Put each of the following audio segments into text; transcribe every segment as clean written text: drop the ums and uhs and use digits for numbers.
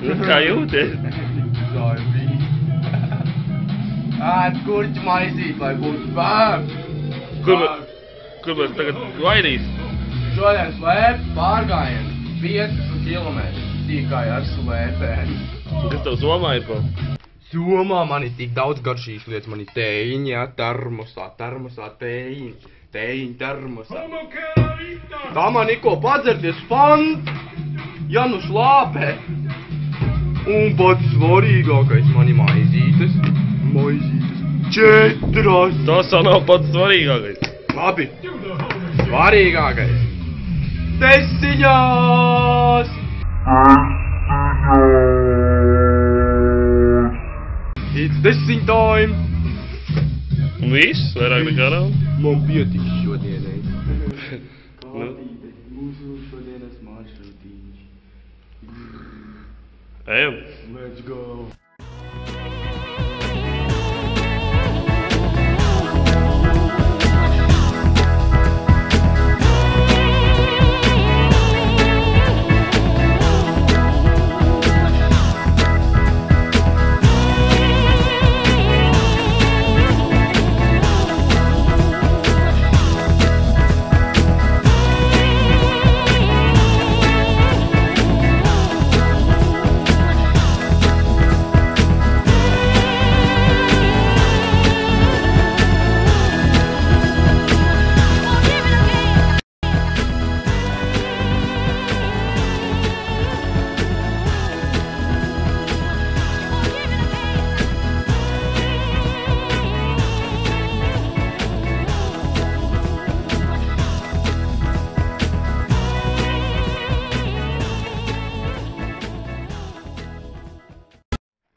Kā jūties? Ēd kurķi maizīt, lai būtu bēg. Kur mēs tagad vainīs? Šodien slēp pārgājienu 15 kilometri tikai ar slēpēm. Kas tev somā ir ko? Somā man ir tik daudz garšīgas lietas, man ir tējiņi, jā, termosā, tējiņi, termosā. Tā man ir ko padzerties fant, ja nu slāpē. Un pats svarīgākais man ir maizītes. 4. Tas nav pats svarīgākais. Labi, svarīgākais. Desiņās! It's desiņ time! Un viss? Vairāk nekā nav? Man pietiks šodienai. Mūsu šodienas maršrutiņš. Ejam. Let's go!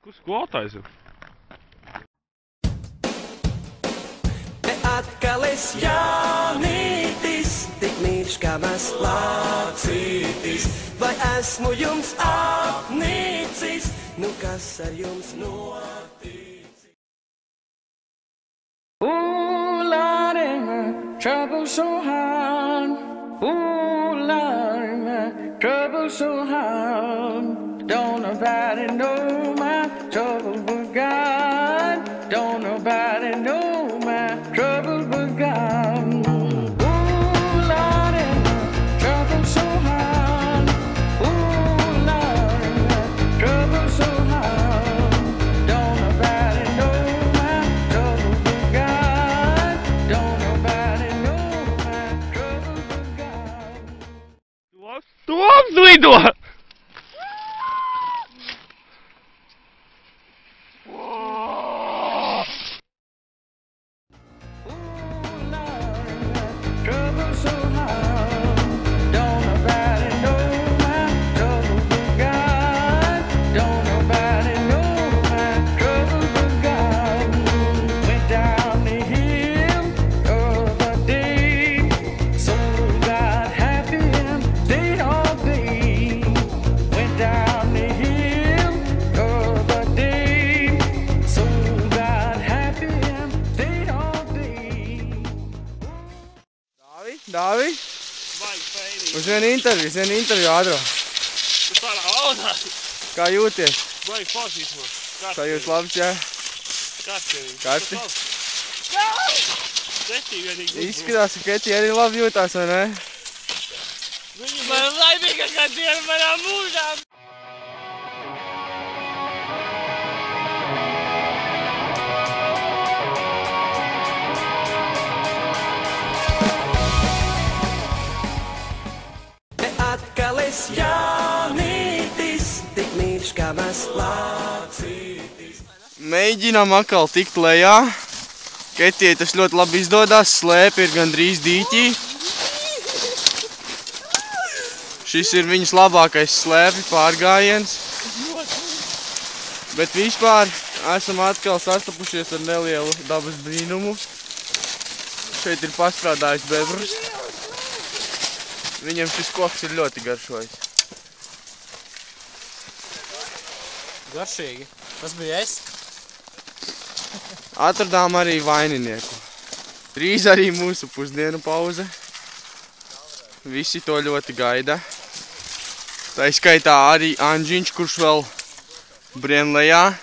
Kur skolotājs ir? Te atkal es jaunītis, tik mīļš kā mēs lācītis. Vai esmu jums apnīcis, nu kas ar jums noticis? Ooh, Lordy, my trouble so hard. Ooh, Lordy, my trouble so hard. Don't nobody know my trouble but God. Don't nobody know my trouble but God. Ooh, Lordy, my trouble so hard. Ooh, Lordy, my trouble so hard. Don't nobody know my trouble but God. Don't nobody know my trouble but God. Tu apslido! Trouble so hard, don't nobody know my trouble but God. Don't nobody know my trouble but God. Went down the hill the other day, so got happy and stayed all day. Went down the hill the other day, so got happy and stayed all day. Dāvi, Baigi pēnīgi. uz vienu interviju ātro. Tu tādā laudā. Kā jūties? Baigi foršīsmo. Sajūtas labs, jā? Kārtīgi. Karti? Ketī vienīgi. Izskatās, ka Ketī arī labi jūtās, vai ne? Viņi man laimīgākā diena manā mūžā. Atkal es jaunītis, tik mīļš kā mēs lācītis. Mēģinām atkal tikt lejā. Ketijai tas ļoti labi izdodās, slēpi ir gandrīz dīķī. Šis ir viņas labākais slēpi pārgājiens. Bet vispār esam atkal sastapušies ar nelielu dabas brīnumu. Šeit ir pastrādājis bebrus. Viņam šis koks ir ļoti garšojis. Garšīgi. Tas bija es. Atradām arī vaininieku. Drīz arī mūsu pusdienu pauze. Visi to ļoti gaida. Tā skaitā arī Anžiņš, kurš vēl Brienlejā.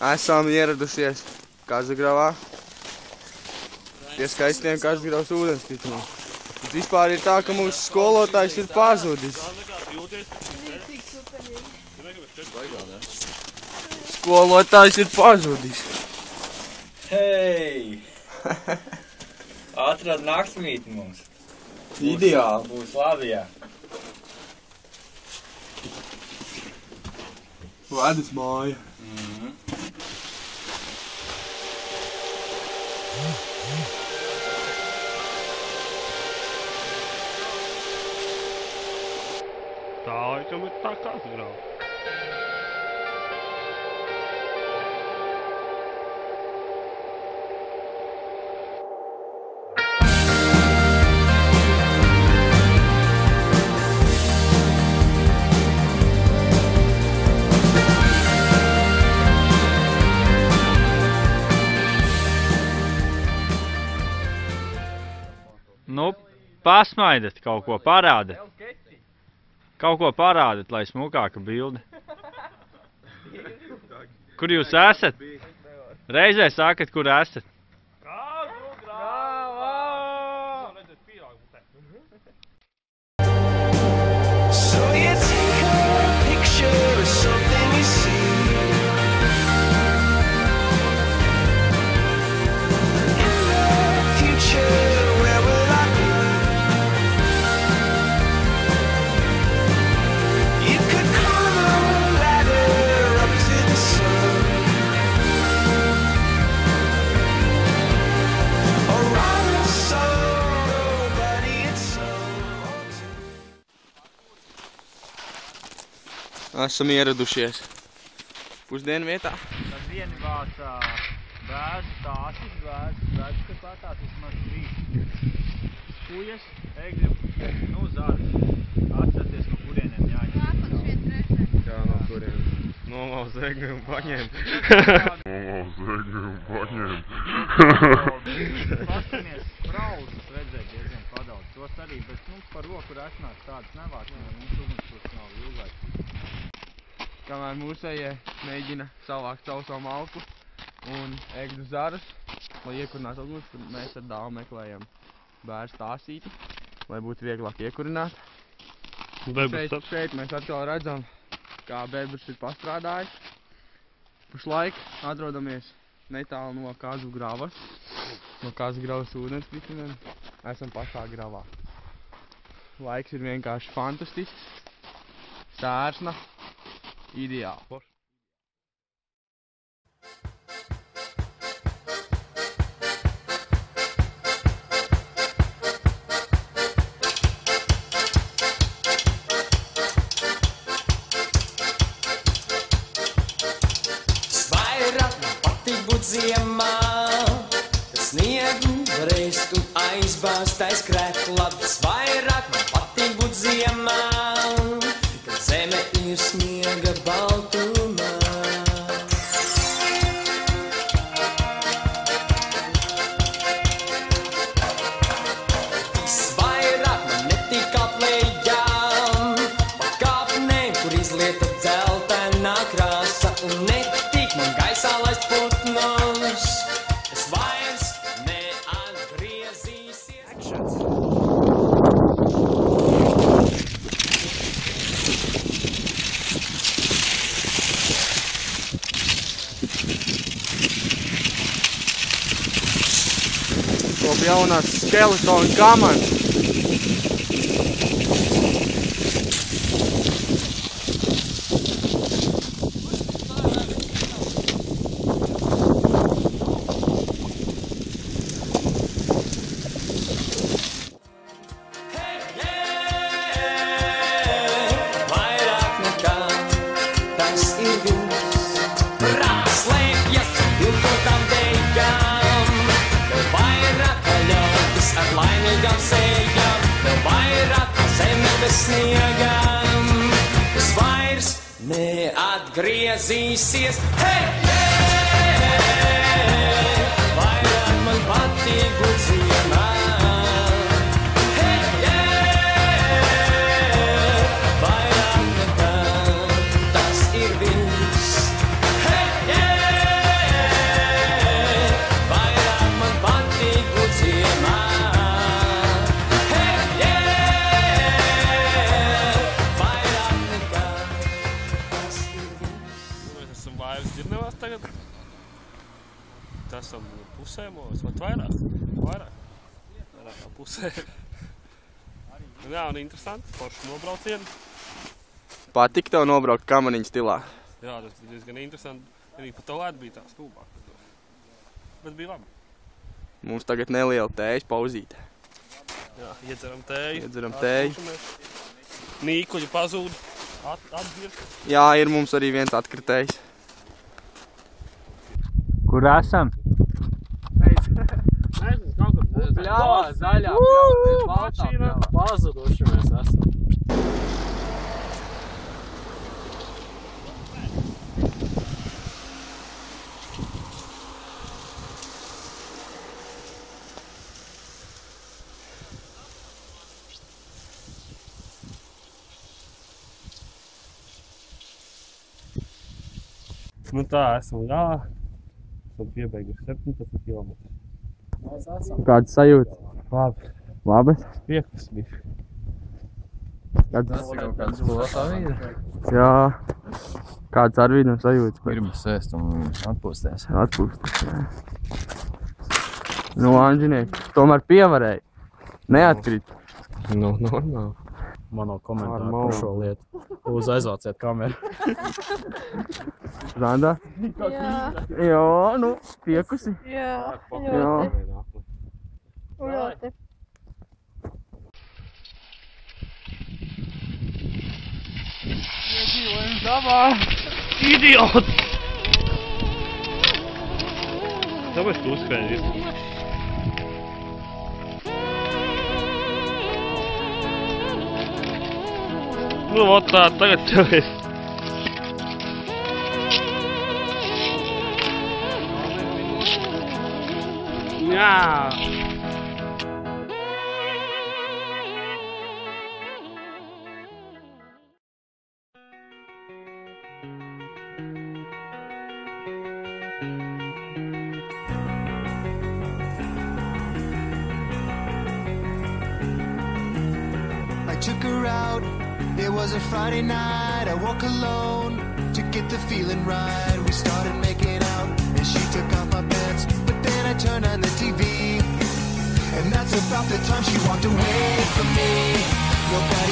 Esam ieradušies Kazagravā pie skaistiem Kazagravas ūdenskritumiem. Bet vispār ir tā, ka mūsu skolotājs ir pazudis. Skolotājs ir pazudis. Hei! Atrad naktsmīti mums. Ideāli. Būs labi, jā. Ledus māja. Tā laikam ir tā Kazagravā. Nu, pasmaidat, kaut ko parādat. Kaut ko parādat, lai smukāka bilde. Kur jūs esat? Reizē sakat, kur esat. So you take a picture of something you see in the future. Where will I be? You could climb a ladder up to the sun, or ride a solo, buddy, it's so. Esam ieradušies pusdienu vietā. Tad vieni vāc bērnu stāstis, bērnu, ka patās vismaz 3 kujas, egļu, nu zars. Atcerieties, no kurieniem jāņem. Jā, no kuriem. Nomauz egli un paņem. Paskamies, spraudus redzēt diezgan padaudz. Tos arī, bet nu, par roku resnāk tādas nevāc, jo mums ugunskurs nav ilgais. Kamēr mūsējie mēģina savākt sauso malku un egļu zarus, lai iekurinātu uguns, mēs ar Dāvu meklējam bērnu stāstīti, lai būtu vieglāk iekurināt. Šeit mēs atkal redzam, kā bebrs ir pastrādājis. Pašlaik atrodamies netālu no Kazagravas, no Kazagravas ūdenskritumiem. Esam pašā gravā. Laiks ir vienkārši fantastisks. Sērsna. Ideāli. Vairāk man patīk būt ziemā, kad sniegu varēst un aizbāzt aiz krēkla. Vairāk man patīk būt ziemā, kad zeme ir sniega baltumā. Vairāk man netīk aplējām, pa kāpnēm, kur izlieta dzeltenā krāsa, un netīk man gaisā laist putnus. Es vairs neatgriezīsies. Top jaunās skeletonu kamanas. bez sniegam, kas vairs neatgriezīsies. Hei, hei, vairāk man patīk būt ziemā. Hei, hei, vairāk nekā tas ir viss. Hei, hei, vairāk man patīk būt ziemā. Hei, hei, vairāk nekā tas ir viss. Mēs esam vairs ģirnevās tagad. Tas esam pusē mūs, vai vairāk? Vairāk kā pusē. Jā, un interesanti, forši nobraucieni. Patik tev nobraukt kamaniņu stilā? Jā, tas bija diezgan interesanti. Arī pa tolēt bija tā stulbāk. Bet bija labi. Mums tagad neliela tējas pauzīte. Jā, iedzeram tēju. Iedzeram tēju. Atpūšamies. Nīkuļi pazūd. Atdzirst. Jā, ir mums arī viens atkritējs. Kur esam? Nezinu, kaut kur. Pļāvā, zaļā, baltā pļāvā. Pazuduši mēs esam. Nu tā, esam galā. Esam piebeiguši 17 km. Kāds sajūta? Labi. Labas? Pieklis bija. Kāds? Tas ir kaut kāds skolotā vīra. Jā. Kāds Arvīdam sajūtas? Pirms ēst un atpūsties. Atpūstas, jā. Nu, Anžinieki, tomēr pievarēja. Neatkrīt. Nu, normāli. Mano komentāru Normāli. par šo lietu. Uz aizvāciet kameru. Randa? Jā, Jā, nu, piekusi. jā, Jā. ļoti. Iedzīvojam dabā. Idiots! Tāpēc tu uzskrēji. Nu, ot tā, tagad ķeries. Jā. I took her out, it was a Friday night. I woke alone to get the feeling right. We started making out and she took off my pants, but then I turned on the TV, and that's about the time she walked away from me. Nobody